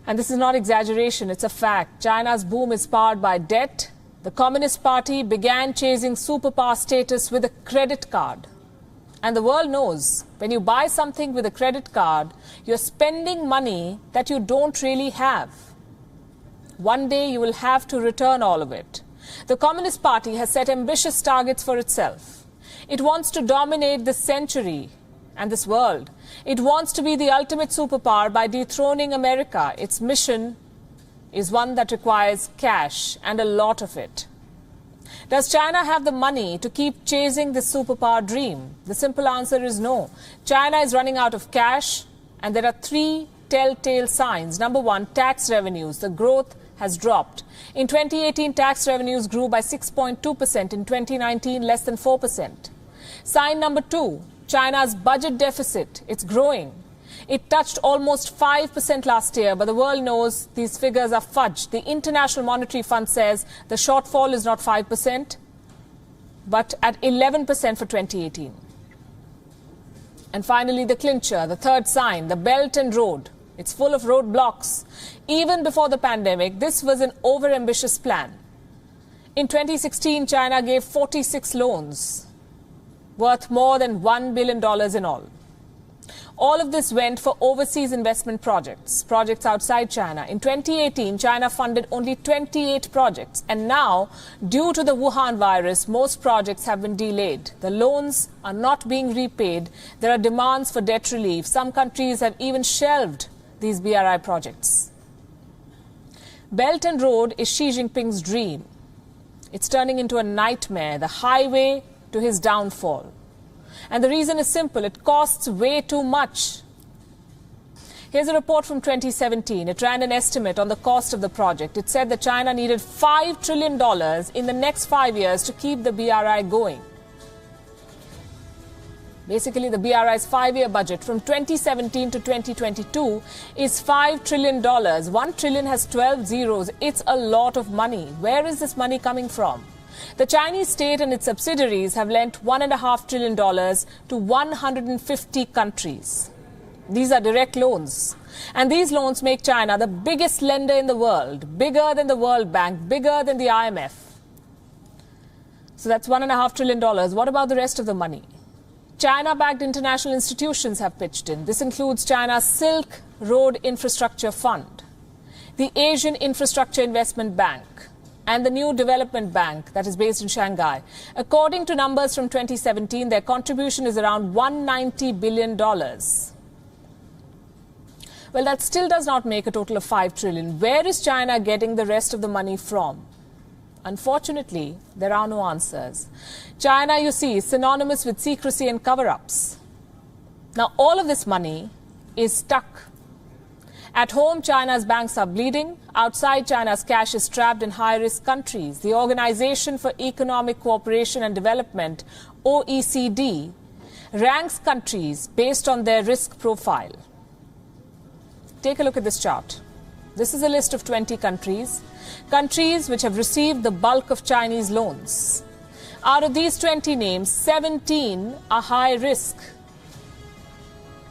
And this is not exaggeration, it's a fact. China's boom is powered by debt. The Communist Party began chasing superpower status with a credit card. And the world knows, when you buy something with a credit card, you're spending money that you don't really have. One day you will have to return all of it. The Communist Party has set ambitious targets for itself. It wants to dominate this century and this world. It wants to be the ultimate superpower by dethroning America. Its mission is one that requires cash, and a lot of it. Does China have the money to keep chasing this superpower dream? The simple answer is no. China is running out of cash, and there are three telltale signs. Number one, tax revenues. The growth has dropped. In 2018, tax revenues grew by 6.2%. In 2019, less than 4%. Sign number two, China's budget deficit. It's growing. It touched almost 5% last year, but the world knows these figures are fudged. The International Monetary Fund says the shortfall is not 5%, but at 11% for 2018. And finally, the clincher, the third sign, the Belt and Road. It's full of roadblocks. Even before the pandemic, this was an overambitious plan. In 2016, China gave 46 loans worth more than $1 billion in all. All of this went for overseas investment projects outside China. In 2018, China funded only 28 projects. And now, due to the Wuhan virus, most projects have been delayed. The loans are not being repaid. There are demands for debt relief. Some countries have even shelved these BRI projects. Belt and Road is Xi Jinping's dream. It's turning into a nightmare, the highway to his downfall. And the reason is simple. It costs way too much. Here's a report from 2017. It ran an estimate on the cost of the project. It said that China needed $5 trillion in the next 5 years to keep the BRI going. Basically, the BRI's 5-year budget from 2017 to 2022 is $5 trillion. 1 trillion has 12 zeros. It's a lot of money. Where is this money coming from? The Chinese state and its subsidiaries have lent $1.5 trillion to 150 countries. These are direct loans. And these loans make China the biggest lender in the world, bigger than the World Bank, bigger than the IMF. So that's $1.5 trillion. What about the rest of the money? China-backed international institutions have pitched in. This includes China's Silk Road Infrastructure Fund, the Asian Infrastructure Investment Bank, and the New Development Bank that is based in Shanghai. According to numbers from 2017, their contribution is around $190 billion. Well, that still does not make a total of $5 trillion. Where is China getting the rest of the money from? Unfortunately, there are no answers. China, you see, is synonymous with secrecy and cover-ups. Now, all of this money is stuck. At home, China's banks are bleeding. Outside, China's cash is trapped in high-risk countries. The Organization for Economic Cooperation and Development, OECD, ranks countries based on their risk profile. Take a look at this chart. This is a list of 20 countries which have received the bulk of Chinese loans. Out of these 20 names, 17 are high risk.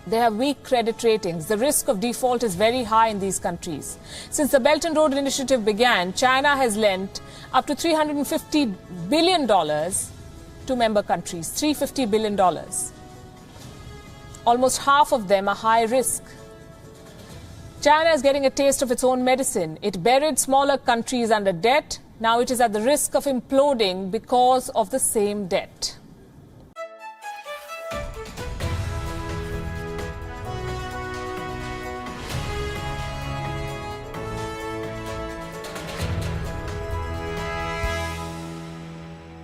They have weak credit ratings. The risk of default is very high in these countries. Since the Belt and Road Initiative began, China has lent up to $350 billion to member countries. $350 billion. Almost half of them are high risk. China is getting a taste of its own medicine. It buried smaller countries under debt. Now it is at the risk of imploding because of the same debt.